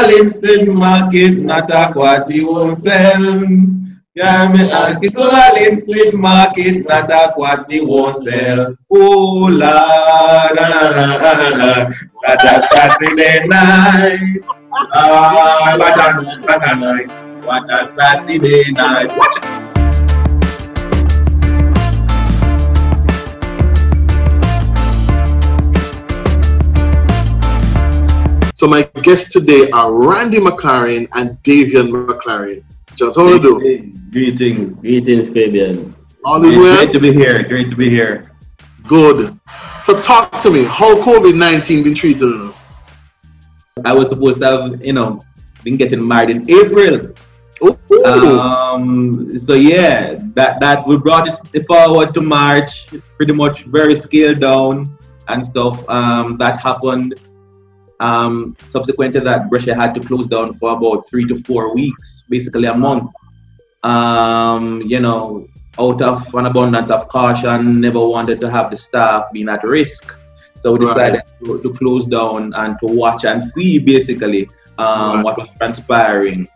Lynn Street Market, not a what you won't sell. Yeah, me ask you to Lynn Street Market, not a what you won't sell. Oh, la, la, la, la, la, la. That's a Saturday night. What a night. What a Saturday night. Watch it. So my guests today are Randy McLaren and Davian McLaren. Just how do you do? Greetings. Greetings, Fabian. All is well? Great to be here. Great to be here. Good. So talk to me. How COVID-19 been treated you? I was supposed to have, been getting married in April. So yeah, that we brought it forward to March, pretty much very scaled down and stuff. That happened. Subsequent to that, Bresheh had to close down for about 3 to 4 weeks, basically a month. Out of an abundance of caution, never wanted to have the staff being at risk. So we decided to close down and to watch and see basically what was transpiring.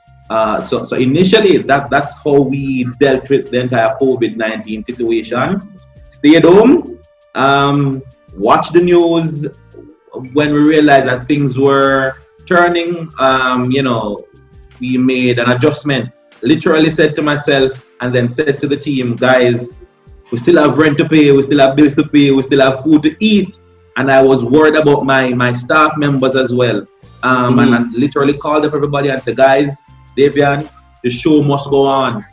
So initially, that's how we dealt with the entire COVID-19 situation. Stayed home, watched the news. When we realized that things were turning, we made an adjustment. Literally said to myself and then said to the team, guys, we still have rent to pay, we still have bills to pay, we still have food to eat. And I was worried about my staff members as well. And I literally called up everybody and said, guys, Davian, the show must go on.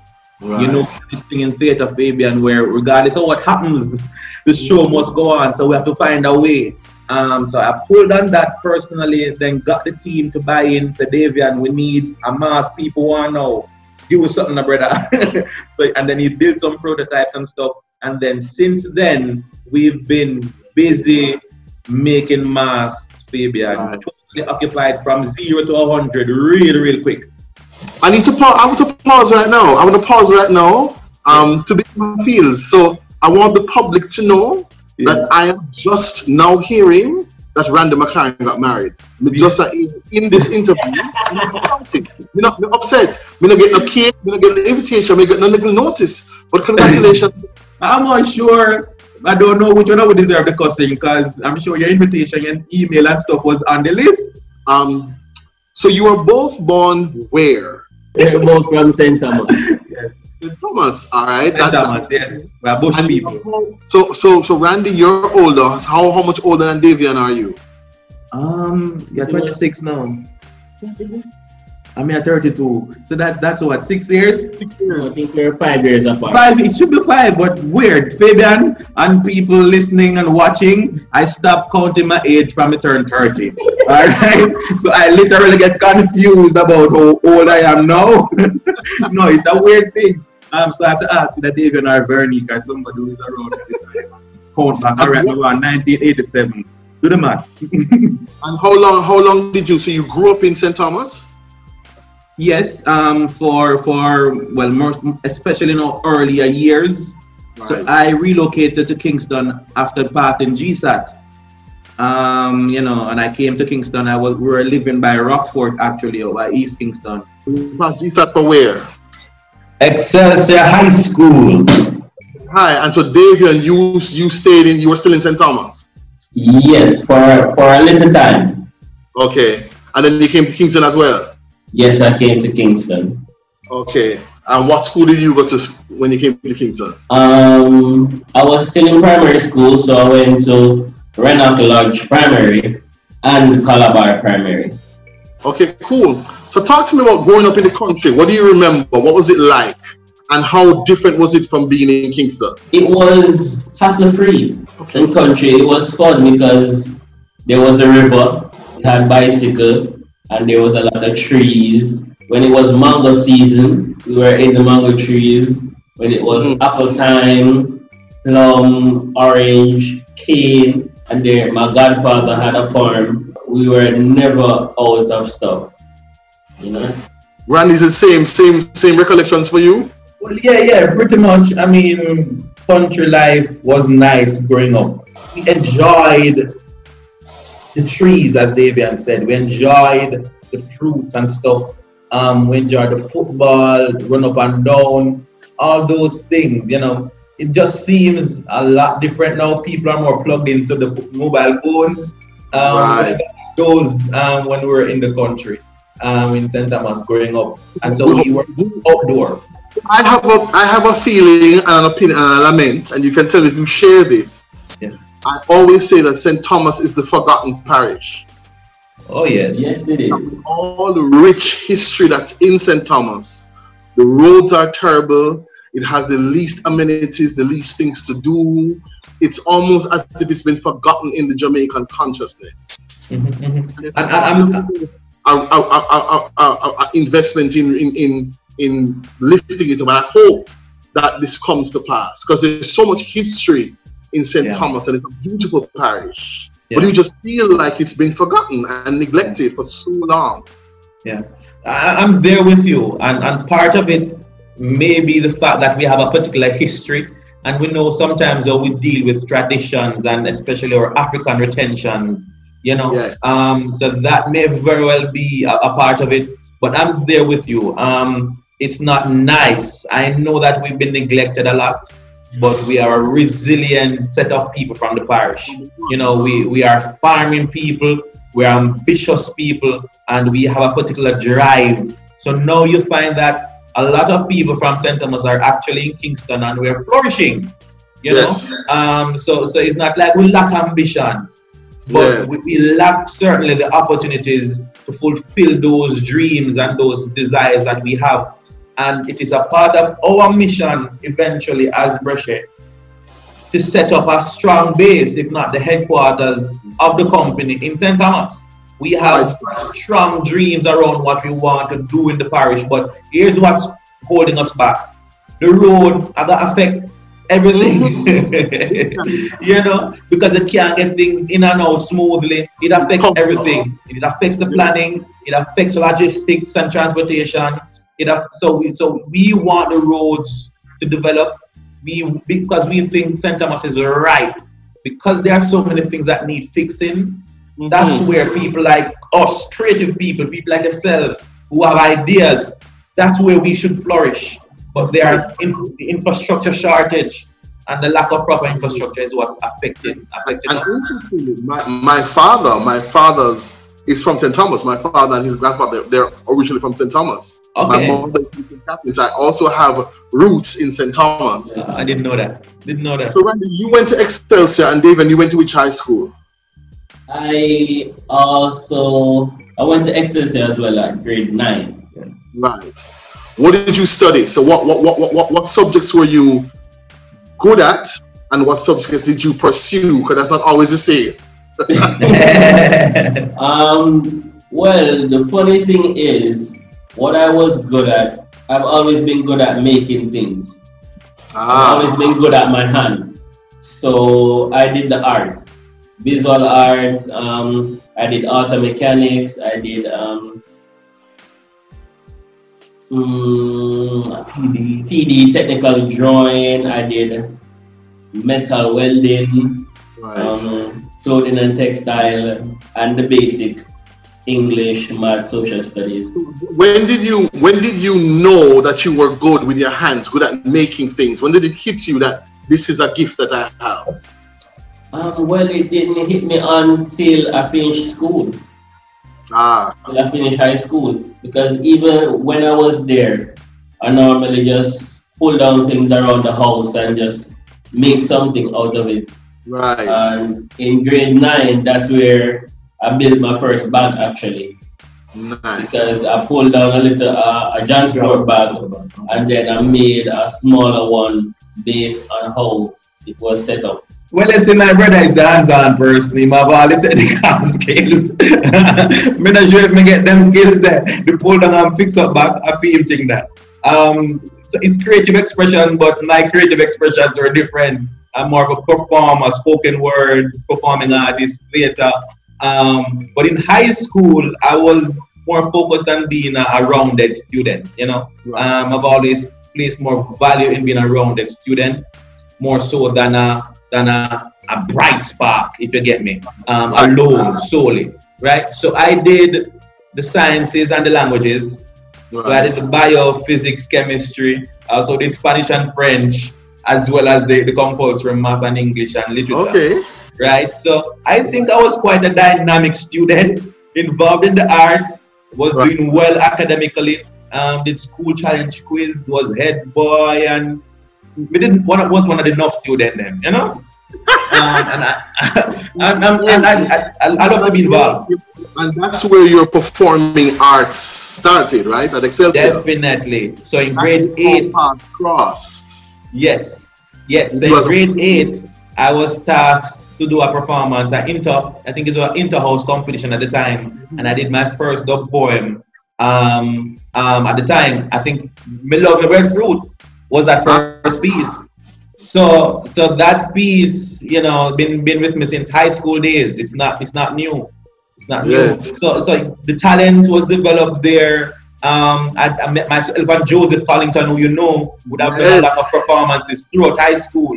Right. This thing in theater, Fabian, where regardless of what happens, the show must go on. So we have to find a way. So I pulled on that personally, then got the team to buy in. Said, Davian, we need a mass. People want to know. Do something, brother. And then he built some prototypes and stuff. And then since then, we've been busy making masks, Fabian. Right. Totally occupied from 0 to 100, really quick. I want to pause right now. To be confused. So I want the public to know that I am just now hearing that Randy McLaren got married. Just in this interview, I'm not upset. I'm not getting no cake, I'm not getting no invitation, I'm not getting no little notice. But congratulations. I'm not sure. I don't know which one would deserve the cussing because I'm sure your invitation and email and stuff was on the list. So you were both born where? They're both from St. Thomas. Yes. St. Thomas, all right. St. Thomas, yes. We're both people. So Randy, you're older. How much older than Davian are you? You're 26 now. I'm at 32. So that's what, 6 years? 6 years. I think we're 5 years apart. 5, it should be 5, but weird. Fabian and people listening and watching, I stopped counting my age from I turned 30. Alright? So I literally get confused about how old I am now. No, it's a weird thing. So I have to ask that Davian or Bernie, because somebody who is around at the time. Count back around 1987. Do the maths. And how long did you? So you grew up in St. Thomas? Yes, for most, especially in our earlier years. Right. So I relocated to Kingston after passing GSAT. And I came to Kingston. We were living by Rockford actually, or by East Kingston. You passed GSAT for where? Excelsior High School. Hi, and so Davian, you were still in St. Thomas? Yes, for a little time. Okay, and then you came to Kingston as well? Yes, I came to Kingston. Okay, and what school did you go to when you came to Kingston? I was still in primary school, so I went to Rannoch Lodge Primary and Calabar Primary. Okay, cool. So talk to me about growing up in the country. What do you remember? What was it like? And how different was it from being in Kingston? It was hassle-free. Okay. In country, it was fun because there was a river, we had bicycle, and there was a lot of trees. When it was mango season, we were in the mango trees. When it was apple time, plum, orange, cane, and there my godfather had a farm. We were never out of stuff, Randy, is the same recollections for you? Well, yeah, pretty much. I mean, country life was nice growing up. We enjoyed the trees, as Davian said. We enjoyed the fruits and stuff. We enjoy the football, run up and down, all those things, you know. It just seems a lot different now. People are more plugged into the mobile phones. Those when we were in the country, in St. Thomas growing up. And so we were outdoor. I have a feeling and an opinion and a lament, and you can tell if you share this. Yeah. I always say that St. Thomas is the forgotten parish. Oh yes. Yes, it is. All the rich history that's in St. Thomas. The roads are terrible. It has the least amenities, the least things to do. It's almost as if it's been forgotten in the Jamaican consciousness. Investment in lifting it up. And I hope that this comes to pass, because there's so much history in St. Thomas, and it's a beautiful parish. But you just feel like it's been forgotten and neglected for so long. Yeah, I'm there with you, and part of it may be the fact that we have a particular history, and we know sometimes how we deal with traditions, and especially our African retentions, you know. Yes. So that may very well be a part of it, but I'm there with you. It's not nice. I know that we've been neglected a lot, but we are a resilient set of people from the parish. You know, we are farming people, we're ambitious people, and we have a particular drive. So now you find that a lot of people from St. Thomas are actually in Kingston, and we're flourishing, you know. So it's not like we lack ambition, but we lack certainly the opportunities to fulfill those dreams and those desires that we have. And it is a part of our mission eventually as Bresheh to set up a strong base, if not the headquarters of the company in St. Thomas. We have strong dreams around what we want to do in the parish, but here's what's holding us back. The road that affect everything, you know, because it can't get things in and out smoothly. It affects everything. It affects the planning. It affects logistics and transportation. So we want the roads to develop. Because we think St. Thomas is right, because there are so many things that need fixing. That's where people like us, creative people like yourselves, who have ideas, that's where we should flourish. But there are the infrastructure shortage, and the lack of proper infrastructure is what's affecting us. Interestingly, my father's is from St. Thomas. My father and his grandfather, they're originally from St. Thomas. Okay. My mother is from Catholic. I also have roots in St. Thomas. I didn't know that. So Randy, you went to Excelsior, and David, you went to which high school? I went to Excelsior as well at grade 9. Right. What did you study? So what subjects were you good at, and what subjects did you pursue? Because that's not always the same. Well, the funny thing is, what I was good at, I've always been good at making things. I've always been good at my hand. So I did the arts, visual arts, I did auto mechanics, I did TD, technical drawing, I did metal welding, clothing and textile, and the basic English, math, social studies. When did you know that you were good with your hands, good at making things? When did it hit you that this is a gift that I have? Well, it didn't hit me until I finished school. Till I finished high school, because even when I was there, I normally just pull down things around the house and just make something out of it. Right. And in grade 9, that's where I built my first bag, actually. Nice. Because I pulled down a little a transport bag, and then I made a smaller one based on how it was set up. Well, you see, my brother is the hands-on person. He have all the technical skills. I'm not sure if I get them skills there. The pull down and fix up back, I feel think that. So it's creative expression, but my creative expressions are different. I'm more of a performer, spoken word, performing artist, theater. But in high school, I was more focused on being a rounded student, you know. I've always placed more value in being a rounded student, more so than a bright spark, if you get me, alone, solely, right? So I did the sciences and the languages. Right. So I did bio, physics, chemistry. I also did Spanish and French, as well as the compulsory math and English and literature. Okay. Right. So I think I was quite a dynamic student, involved in the arts, was doing well academically. Did school challenge quiz, was head boy, and we didn't was one of the enough students then, you know. And I love to be involved. And that's where your performing arts started, right? At Excelsior. Definitely. So in grade 8, crossed. Yes. So in grade 8, I was tasked to do a performance at I think it was an inter-house competition at the time, and I did my first dub poem. At the time, I think "Me Love Your Red Fruit" was that first piece. So that piece, you know, been with me since high school days. It's not new. It's not new. So the talent was developed there. I met myself and Joseph Collington, who you know would have done a lot of performances throughout high school.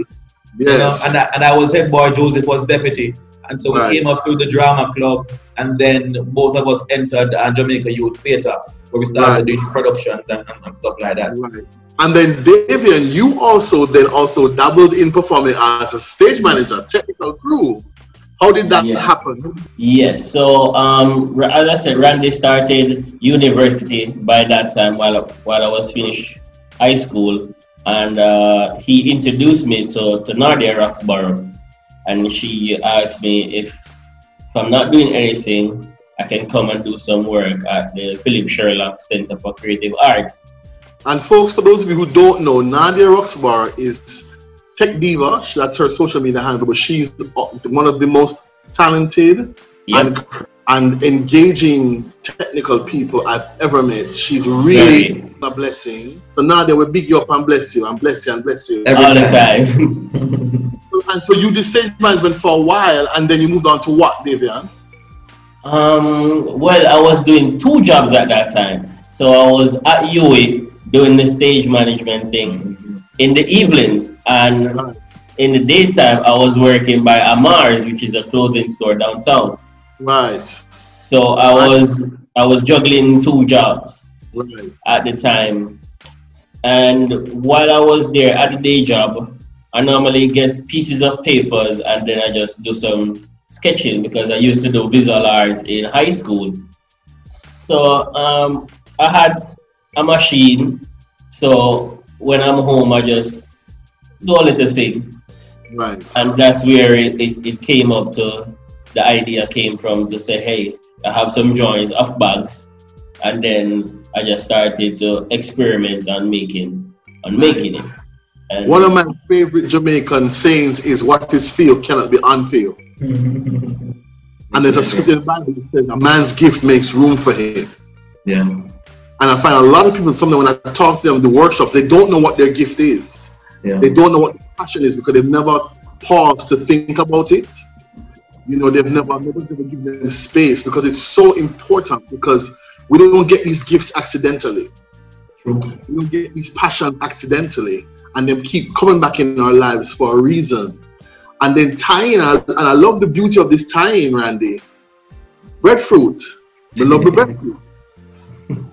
Yes. You know, and I was head boy, Joseph was deputy. And so we came up through the drama club, and then both of us entered Jamaica Youth Theatre, where we started doing productions and stuff like that. Right. And then Davian, you also dabbled in performing as a stage manager, technical crew. How did that happen? Yes. So as I said, Randy started university by that time while I was finished high school, and he introduced me to Nadia Roxborough, and she asked me if I'm not doing anything, I can come and do some work at the Philip Sherlock Center for Creative Arts. And folks, for those of you who don't know, Nadia Roxborough is Tech Diva. That's her social media handle, but she's one of the most talented and engaging technical people I've ever met. She's really a blessing. So Nadia, we big you up and bless you and bless you and bless you. All the time. And so you did stage management for a while, and then you moved on to what, Davian? Well, I was doing 2 jobs at that time. So I was at UA doing the stage management thing in the evenings, and in the daytime I was working by Amar's, which is a clothing store downtown. Right. So I was juggling 2 jobs at the time, and while I was there at the day job, I normally get pieces of papers and then I just do some sketching, because I used to do visual arts in high school. So I had a machine, so when I'm home I just do a little thing. Right. And that's where it came up to, the idea came from, to say, hey, I have some drawings of bags, and then I just started to experiment on making it. And one of my favorite Jamaican sayings is, what is feel cannot be unfeel. And there's a scripture in the Bible that says, a man's gift makes room for him. Yeah. And I find a lot of people, when I talk to them in the workshops, they don't know what their gift is. Yeah. They don't know what their passion is, because they've never paused to think about it. You know, nobody's ever given them space, because it's so important, because we don't get these gifts accidentally. True. We don't get these passions accidentally, and they keep coming back in our lives for a reason. And then tying, and I love the beauty of this tying, Randy. Breadfruit. We love the breadfruit.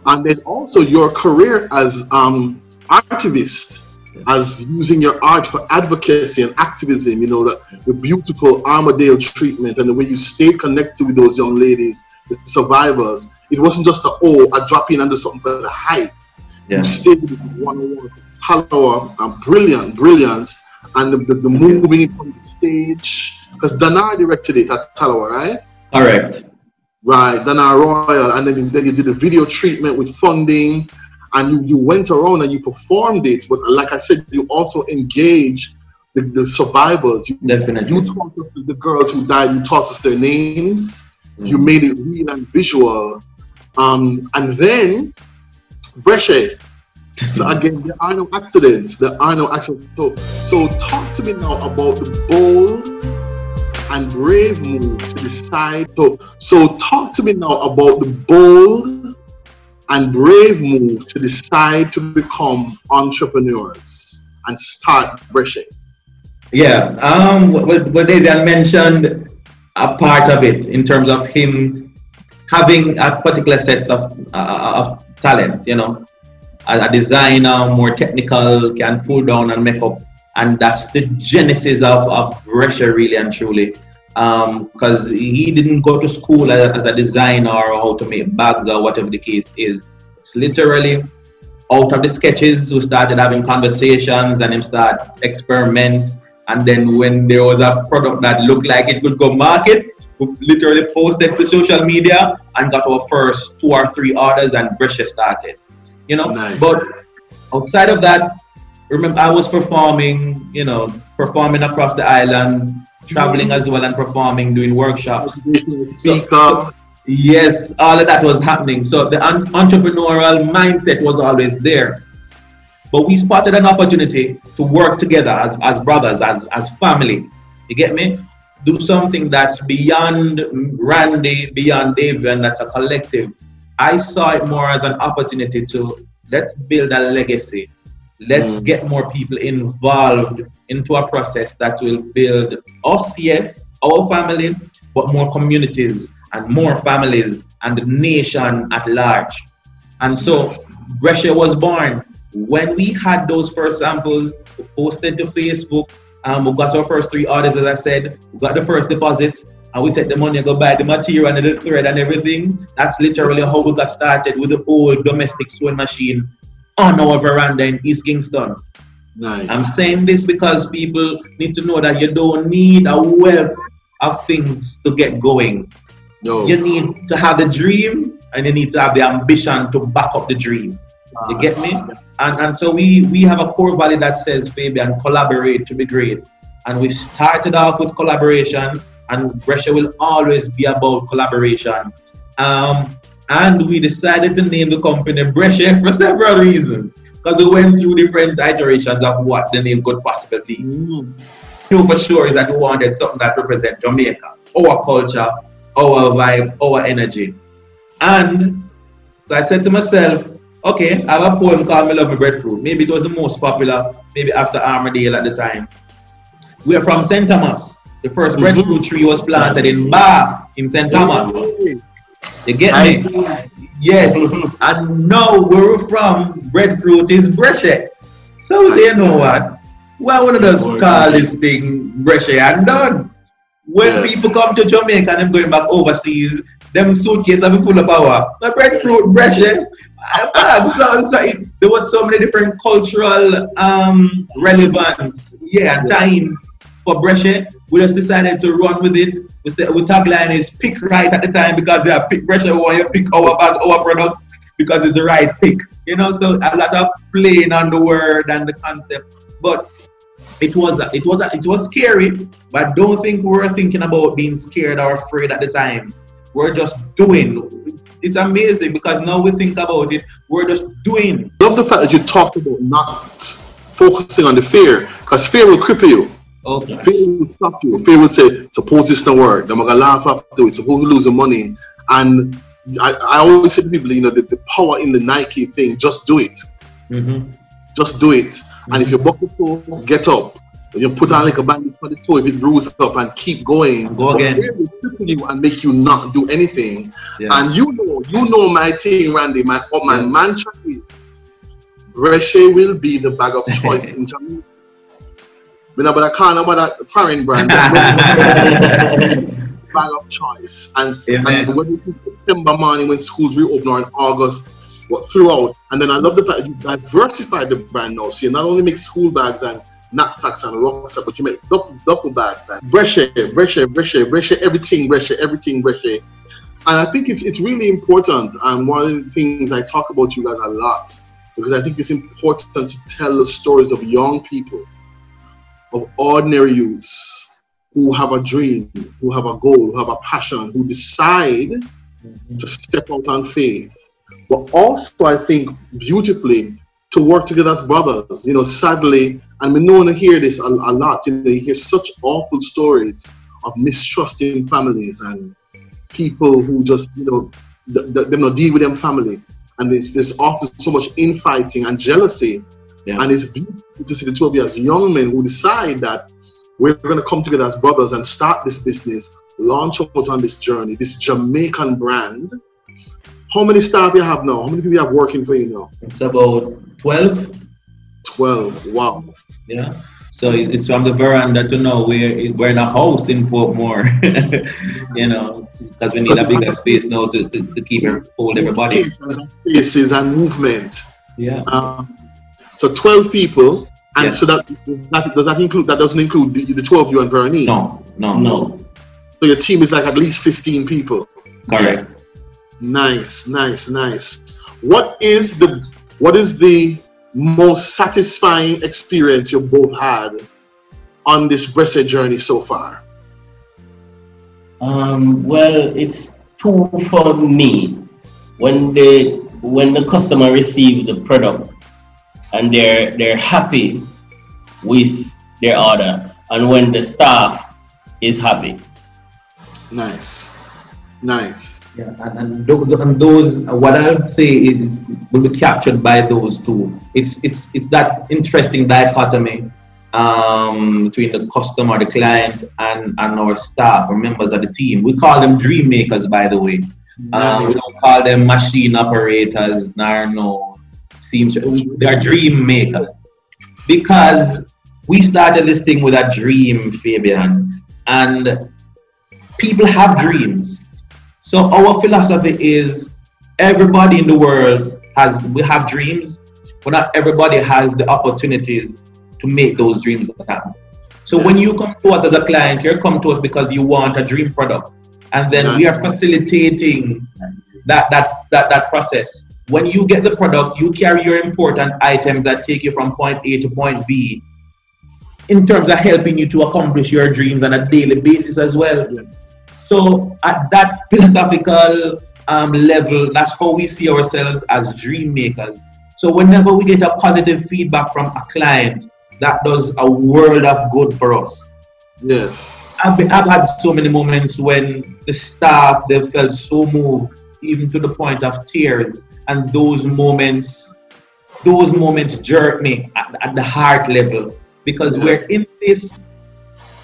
And then also your career as activist, as using your art for advocacy and activism, you know, the beautiful Armadale treatment and the way you stayed connected with those young ladies, the survivors. It wasn't just a drop in and do something for the hype. Yeah. You stayed with it one-on-one. Talawa, brilliant. And the moving it on the stage, because Danar directed it at Talawa, right? Correct. Right, Danar Royal, and then you did a video treatment with funding, and you went around and you performed it. But like I said, you also engaged the survivors. Definitely. You taught us the girls who died. You taught us their names. You made it real and visual. And then Bresheh. So again, there are no accidents. So talk to me now about the bold and brave move to decide. So talk to me now about the bold and brave move to decide to become entrepreneurs and start Bresheh. Yeah. What Davian mentioned, a part of it in terms of him having a particular sets of talent, you know, a designer, more technical, can pull down and make up. And that's the genesis of Bresheh, really and truly. Because he didn't go to school as a designer or how to make bags or whatever the case is. It's literally out of the sketches, we started having conversations and him start experiment. And then when there was a product that looked like it could go market, we literally posted to social media and got our first 2 or 3 orders, and Bresheh started. You know, nice. But outside of that, remember I was performing, you know, performing across the island, traveling as well and performing, doing workshops. So, yes, all of that was happening. So the entrepreneurial mindset was always there. But we spotted an opportunity to work together as brothers, as family. You get me? Do something that's beyond Randy, beyond Davian, that's a collective. I saw it more as an opportunity to let's build a legacy. Let's get more people involved into a process that will build us, yes, our family, but more communities and more families and the nation at large. And so Bresheh was born. When we had those first samples, we posted to Facebook, we got our first 3 orders, as I said, we got the first deposit, and we take the money and go buy the material and the thread and everything. That's literally how we got started with the old domestic sewing machine on our veranda in East Kingston. Nice. I'm saying this because people need to know that you don't need a wealth of things to get going. No. You need to have the dream and you need to have the ambition to back up the dream. You get me? And so we have a core value that says, Fabian, collaborate to be great. And we started off with collaboration, and Bresheh will always be about collaboration. And we decided to name the company Bresheh for several reasons, because we went through different iterations of what the name could possibly be. Two for sure is that we wanted something that represents Jamaica, our culture, our vibe, our energy. And so I said to myself, okay, I have a poem called Me Love Me Breadfruit. Maybe it was the most popular, maybe after Armadale at the time. We are from St. Thomas. The first breadfruit tree was planted in Bath, in St. Thomas. You get me? Yes. And now where we're from, breadfruit is Bresheh. So we say, you know what? Why wouldn't us call this thing Bresheh and done? When people come to Jamaica and them going back overseas, them suitcases are full of power. The breadfruit, Bresheh. There was so many different cultural relevance, and time for Bresheh. We just decided to run with it. We said our tagline is pick right at the time, because they are pick Bresheh, or you pick our bag, our products, because it's the right pick. You know, so a lot of playing on the word and the concept. But it was scary, but don't think we were thinking about being scared or afraid at the time. We're just doing. It's amazing because now we think about it, we're just doing. I love the fact that you talked about not focusing on the fear, because fear will cripple you. Okay. Fear will stop you. Fear will say, suppose this don't work, then I'm gonna laugh after it, suppose we lose the money. And I always say to people, you know, the power in the Nike thing, just do it. Just do it. And if you buck the toe, get up. You put on like a bandage for the toe if it bruises up, and keep going. Go again. Fear will cripple you and make you not do anything. And you know my thing, Randy. My mantra is Bresheh will be the bag of choice in Jamaica. But I can't about that foreign brand. Bag of choice. And when it is September morning, when schools reopen, or in August, throughout. And then I love the fact that you diversify the brand now. So you not only make school bags and knapsacks and rucksacks, but you make duffel bags and Bresheh, everything Bresheh. And I think it's really important, and one of the things I talk about you guys a lot, because I think it's important to tell the stories of young people, of ordinary youths who have a dream, who have a goal, who have a passion, who decide to step out on faith. But also, I think, beautifully, to work together as brothers. You know, sadly, and we know to hear this a lot, you know, you hear such awful stories of mistrust in families and people who just, you know, them not deal with them family. And there's often so much infighting and jealousy. And it's beautiful to see the two of you as young men who decide that we're going to come together as brothers and start this business, launch out on this journey, this Jamaican brand. How many staff you have now? How many people you have working for you now? It's about 12. 12. Wow. Yeah. So it's from the veranda to now we're in a house in Portmore, you know, because we need a bigger space now to keep hold everybody. Spaces and movement. Yeah. So 12 people, and yes. So that doesn't include the 12 you and Bernie. No. So your team is like at least 15 people. Correct. Nice. What is the most satisfying experience you both had on this Bresheh journey so far? Well, it's two for me. When the customer receives the product and they're happy with their order, and when the staff is happy. Nice. Yeah, and those what I'll say is will be captured by those two. It's that interesting dichotomy between the customer, the client, and our staff or members of the team. We call them dream makers, by the way. We don't call them machine operators, they're dream makers. Because we started this thing with a dream, Fabian, and people have dreams. So our philosophy is everybody in the world we have dreams, but not everybody has the opportunities to make those dreams happen. So when you come to us as a client, you come to us because you want a dream product, and then we are facilitating that process. When you get the product, you carry your important items that take you from point A to point B, in terms of helping you to accomplish your dreams on a daily basis as well. So at that philosophical level, that's how we see ourselves as dream makers. So whenever we get a positive feedback from a client, that does a world of good for us. Yes. I've had so many moments when the staff, they felt so moved, even to the point of tears. And those moments jerk me at the heart level, because we're in this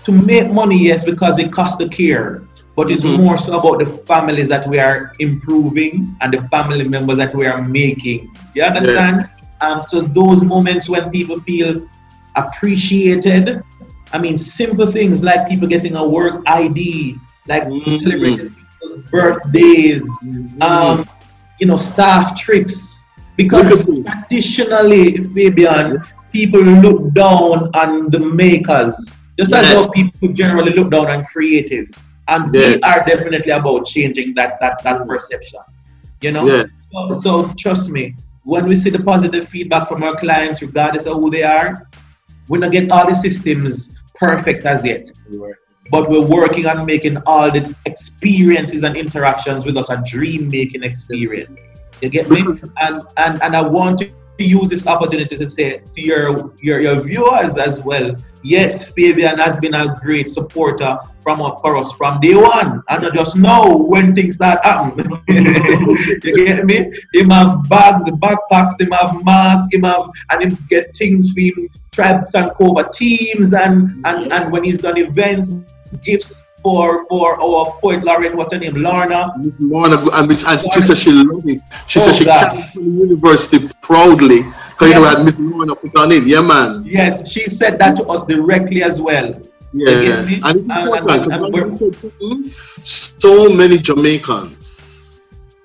to make money, yes, because it costs to care. But it's more so about the families that we are improving and the family members that we are making. You understand? So those moments when people feel appreciated, I mean, simple things like people getting a work ID, like celebrating people's birthdays, staff trips. Because traditionally, Fabian, people look down on the makers, just as how people generally look down on creatives. And we are definitely about changing that perception, So trust me, when we see the positive feedback from our clients, regardless of who they are, we're not getting all the systems perfect as yet. But we're working on making all the experiences and interactions with us a dream-making experience. You get me? And I want to use this opportunity to say to your viewers as well, yes, Fabian has been a great supporter for us from day one. And I just know when things start happening. You get me? Him have bags, backpacks, him have masks, and him get things for him, tribes and cover teams, and when he's done events, gifts for our poet laureate, what's her name, Lorna. Miss Lorna, and she said she loved it. She said she came to the university proudly, because you know had Miss Lorna put on it. Yeah, man. Yes, she said that to us directly as well. Yeah, and it's important, so many Jamaicans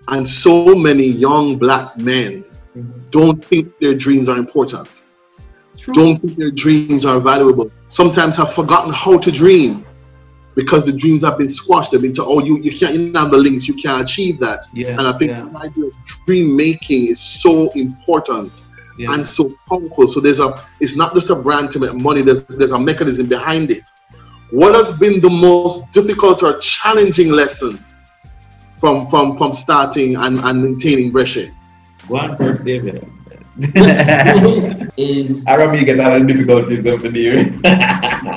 and so many young black men don't think their dreams are important. True. Don't think their dreams are valuable. Sometimes have forgotten how to dream, because the dreams have been squashed. They've been told, you can't, you don't have the links, you can't achieve that. And I think the idea of dream making is so important and so powerful. So it's not just a brand to make money, there's a mechanism behind it. What has been the most difficult or challenging lesson from starting and maintaining Bresheh? Go on first, David. I don't mean get out of difficulties over there.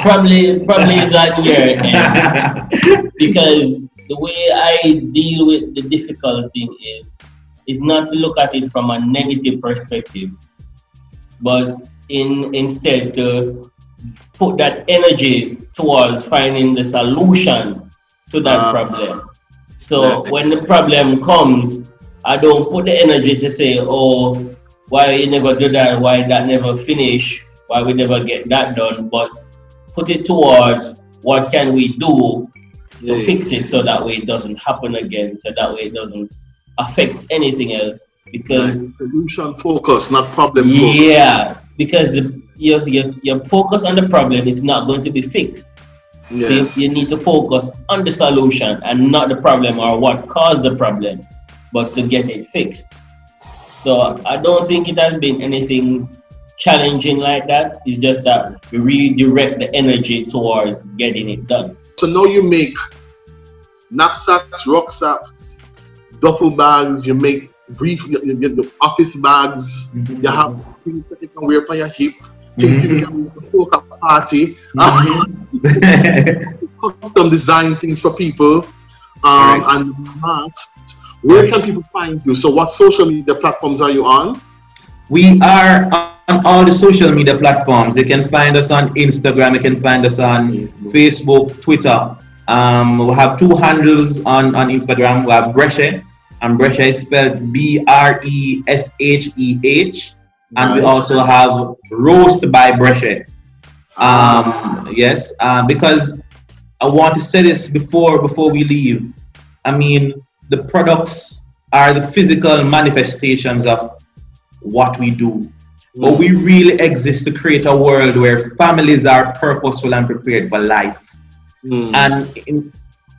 probably is on your end, because the way I deal with the difficulty is not to look at it from a negative perspective, but instead to put that energy towards finding the solution to that problem. So when the problem comes, I don't put the energy to say, oh, why you never do that, why that never finish, why we never get that done, but put it towards what can we do to fix it so that way it doesn't happen again, so that way it doesn't affect anything else. Because solution focus, not problem focus. Yeah, because your focus on the problem is not going to be fixed. Yes. So you need to focus on the solution and not the problem or what caused the problem, but to get it fixed. So I don't think it has been anything challenging like that. It's just that we redirect the energy towards getting it done. So now you make knapsacks, rucksacks, duffel bags, you make your office bags, you have things that you can wear on your hip, things you can wear to a party, custom design things for people, and masks. Where can people find you? So what social media platforms are you on? We are on all the social media platforms. You can find us on Instagram, you can find us on Facebook, Twitter. We have 2 handles on Instagram. We have Bresheh, and Bresheh is spelled Bresheh. And we also have Roast by Bresheh. Yes, because I want to say this before we leave. I mean, the products are the physical manifestations of what we do. But we really exist to create a world where families are purposeful and prepared for life. And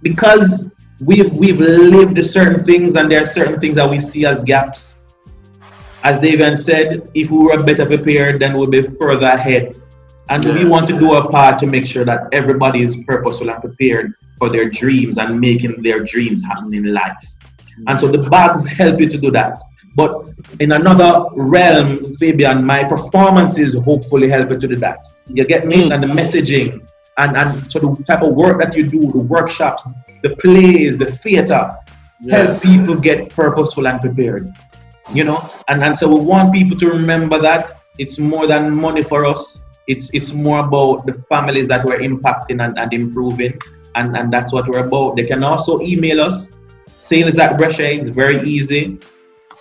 because we've lived certain things, and there are certain things that we see as gaps. As Davian said, if we were better prepared, then we'll be further ahead. And we want to do our part to make sure that everybody is purposeful and prepared for their dreams and making their dreams happen in life. And so the bags help you to do that. But in another realm, Fabian, my performances hopefully help you to do that. You get me? And the messaging, and so the type of work that you do, the workshops, the plays, the theater, help people get purposeful and prepared. You know? And so we want people to remember that it's more than money for us. It's more about the families that we're impacting and improving. And that's what we're about. They can also email us. Sales at Bresheh is very easy.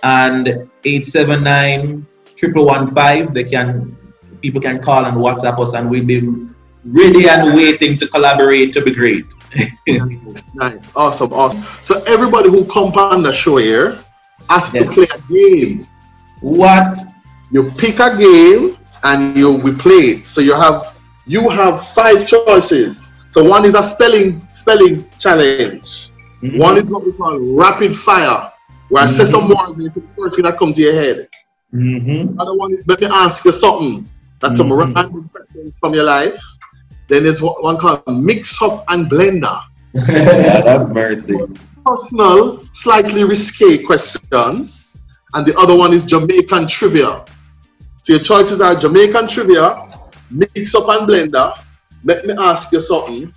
And 879-115, people can call and WhatsApp us, and we'll be ready and waiting to collaborate to be great. Nice, awesome. So everybody who comes on the show here has to play a game. What? You pick a game and we play it. So you have 5 choices. So one is a spelling challenge. One is what we call rapid fire, where I say some words and it's the first thing that comes to your head. Another one is, let me ask you something. That's some random questions from your life. Then there's one called mix up and blender. Have mercy. Personal, slightly risque questions. And the other one is Jamaican trivia. So your choices are Jamaican trivia, mix up and blender, let me ask you something,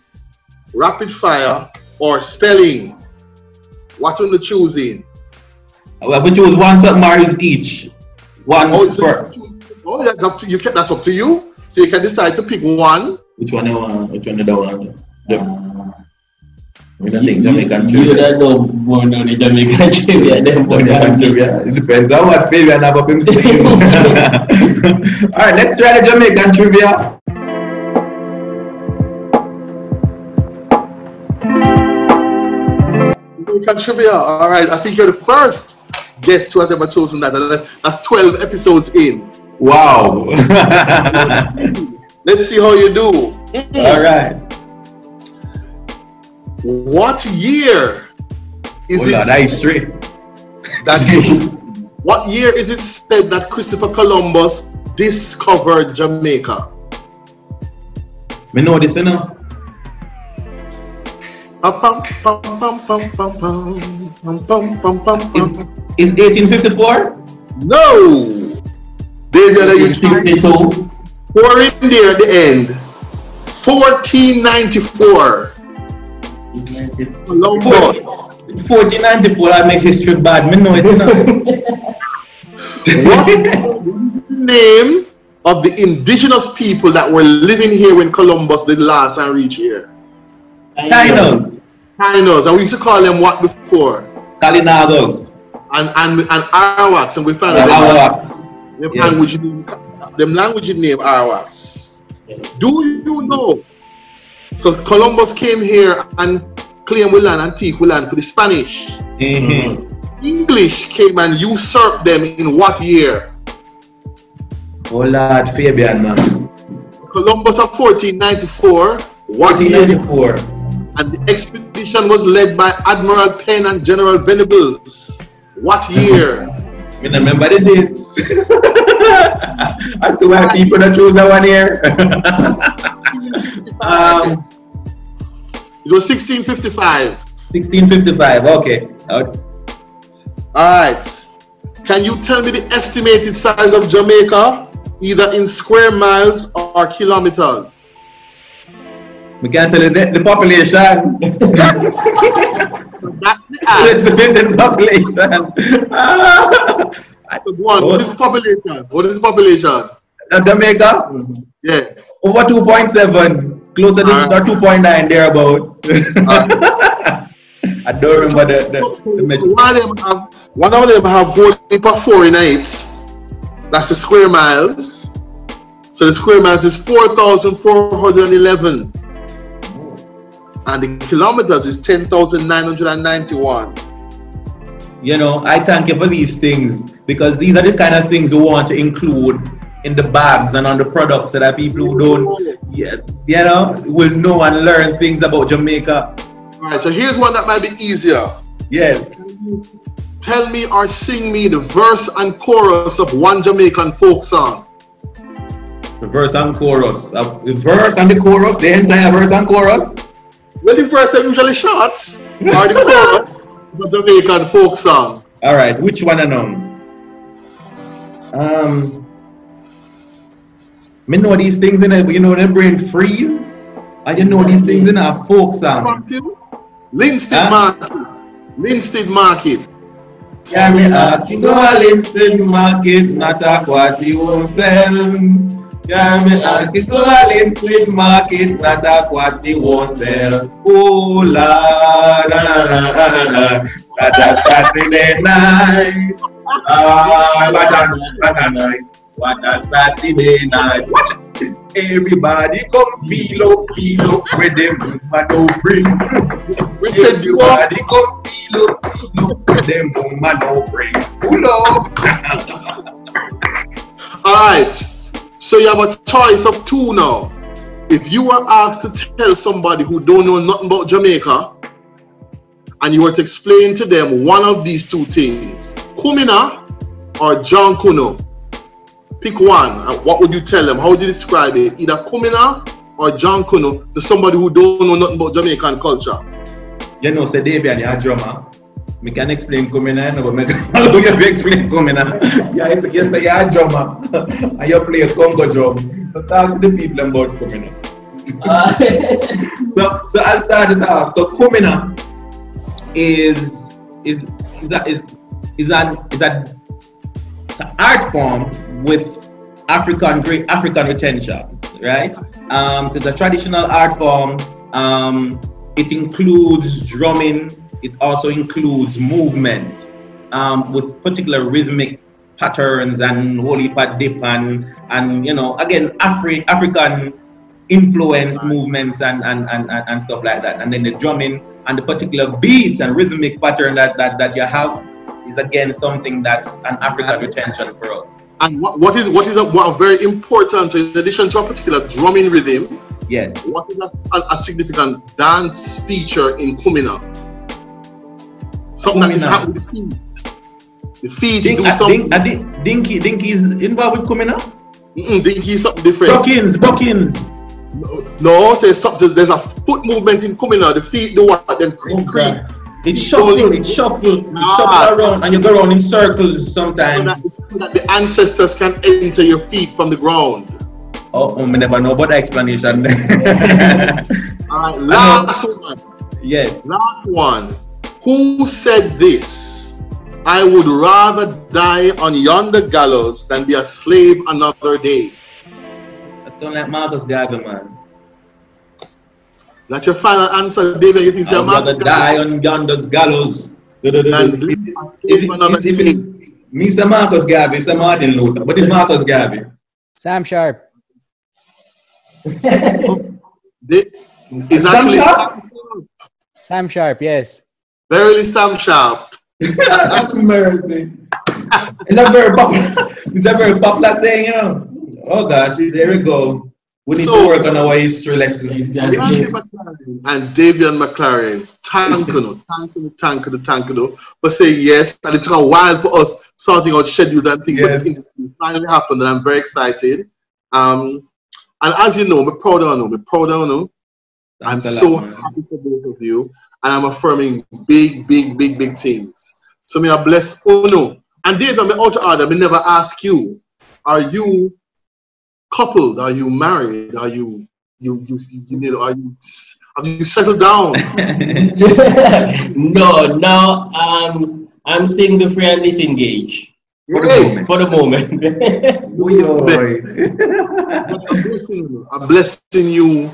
rapid fire, or spelling. What are you choosing? Well, we choose one submarines each. One first. Oh, that's up to you. That's up to you. So you can decide to pick one. Which one you want? Which one you don't want? We don't think Jamaican trivia. You don't know the Jamaican trivia. It depends on what Fabian have up him saying. Alright, let's try the Jamaican trivia. Jamaican trivia. Alright, I think you're the first guest who has ever chosen that. That's 12 episodes in. Wow. Let's see how you do. Alright. What year is it? That is straight. What year is it said that Christopher Columbus discovered Jamaica? Me know this, you know. Is 1854? No. There's 62. 4 in there at the end. 1494. 1494, I make history bad. Me know it, you know. What name of the indigenous people that were living here when Columbus did last and reach here? Tainos. Tainos. And we used to call them what before? Kalinagos. And Arawaks. And we found them language name Arawaks. Do you know? So Columbus came here and claimed we land and take we land for the Spanish. English came and usurped them in what year? Oh Lord, Fabian, man. Columbus of 1494. What 1494. And the expedition was led by Admiral Penn and General Venables. What year? I remember the dates. I see why people that choose that one here. It was 1655. 1655, okay. Alright. Can you tell me the estimated size of Jamaica, either in square miles or kilometers? We can't tell you the population. Estimated population. What is the population? What is the population? Jamaica? Yeah. Over 2.7. Closer to 2.9 thereabout. I don't remember the measure. One of them have going per 4 in 8. That's the square miles. So the square miles is 4,411. And the kilometers is 10,991. You know, I thank you for these things because these are the kind of things we want to include in the bags and on the products so that people who don't, will know and learn things about Jamaica. Alright, so here's one that might be easier. Yes. Tell me or sing me the verse and chorus of one Jamaican folk song. The verse and chorus. The verse and the chorus, the entire verse and chorus? Well, the verse are usually short, or the chorus of a Jamaican folk song. Alright, which one I know? Me know these things in it, but you know the brain freeze. And you know these things in a folk song. Linstead Market. Linstead Market. Yeah, me can go a Linstead Market, not a what you won't sell. Yeah, me can go a Linstead Market, not a what you won't sell. Oh la la la la la. That's a Saturday night. What a Saturday night. Watch it. Everybody come feel up with them woman no bring. Everybody come feel up with them woman no bring. Pull up. Alright, so you have a choice of 2 now. If you were asked to tell somebody who don't know nothing about Jamaica, and you were to explain to them one of these 2 things, Kumina or John Kuno, pick one. And what would you tell them? How would you describe it? Either Kumina or John Kuno to somebody who don't know nothing about Jamaican culture. You know, say Davian, you're a drummer. I can explain Kumina, but how do you explain Kumina? Yes, you're a drummer. And you play a Congo drum. So talk to the people about Kumina. So I'll start it off. So Kumina is an art form with African retentions, right? So it's a traditional art form. It includes drumming. It also includes movement with particular rhythmic patterns and holy pat dip and you know, again, African influenced movements and stuff like that. And then the drumming and the particular beat and rhythmic pattern that you have is again something that's an African retention for us. And what is very important, in addition to a particular drumming rhythm, yes, what is a significant dance feature in Kumina? Something that is happening with the feet. The feet do something. Dinky is involved with Kumina? Dinky is something different. Brockins. No, there's a foot movement in Kumina. The feet do what? Then creep. It shuffle around, and you go around in circles sometimes. So that the ancestors can enter your feet from the ground. Oh, I never know about the explanation. Last one. Yes. Last one. Who said this? I would rather die on yonder gallows than be a slave another day. Sound like Marcus Garvey, man. That's your final answer, David. You think you're Marcus die on yonder's gallows. Mr. Marcus Garvey, Mr. Martin Luther. What is Marcus Garvey? Sam Sharp. It's actually Sam Sharp, yes. Verily Sam Sharp. Mercy. It's a very popular saying, you know. Oh gosh, there we go. We need to work on our history lessons. Exactly. And Davian McLaren, thank you, for saying yes. And it took a while for us sorting out schedules and things, but it finally happened, and I'm very excited. And as you know, we're proud of you. I'm so happy for both of you, and I'm affirming big things. So may I bless Uno. And Dave, I'm out of order. I never ask you, are you coupled? Are you married? Are you have you settled down? No, I'm single, free, and disengaged. For the moment. I'm blessing you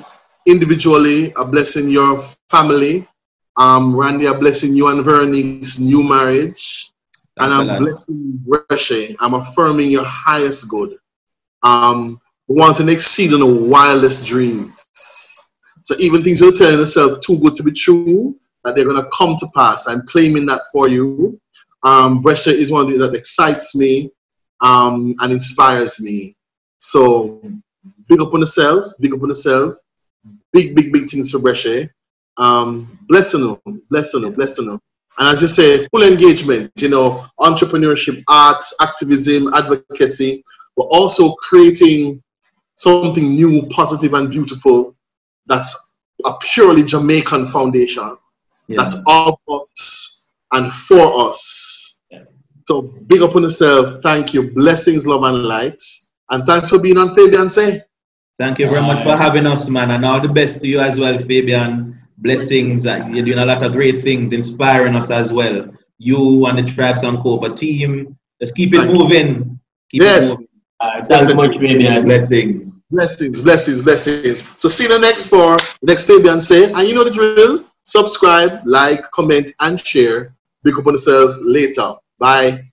individually. I'm blessing your family. Randy, I'm blessing you and Veronique's new marriage. And I'm blessing Bresheh. I'm affirming your highest good. Wanting to exceed on the wildest dreams. So even things you're telling yourself too good to be true, that they're gonna come to pass. I'm claiming that for you. Bresheh is one of the that excites me and inspires me. So big up on yourself, big big things for Bresheh. Bless you. And I just say full engagement, you know, entrepreneurship, arts, activism, advocacy, but also creating something new, positive, and beautiful that's a purely Jamaican foundation. Yeah. That's of us and for us. Yeah. So big up on yourself. Thank you. Blessings, love, and light. And thanks for being on Fabian Seh. Thank you very much for having us, man. And all the best to you as well, Fabian. Blessings. You're doing a lot of great things, inspiring us as well. You and the Tribes and Cover team. Just keep it moving. Keep it moving. Thanks much, Fabian. Blessings. So see you next Fabian Seh. And you know the drill. Subscribe, like, comment, and share. Pick up on yourselves later. Bye.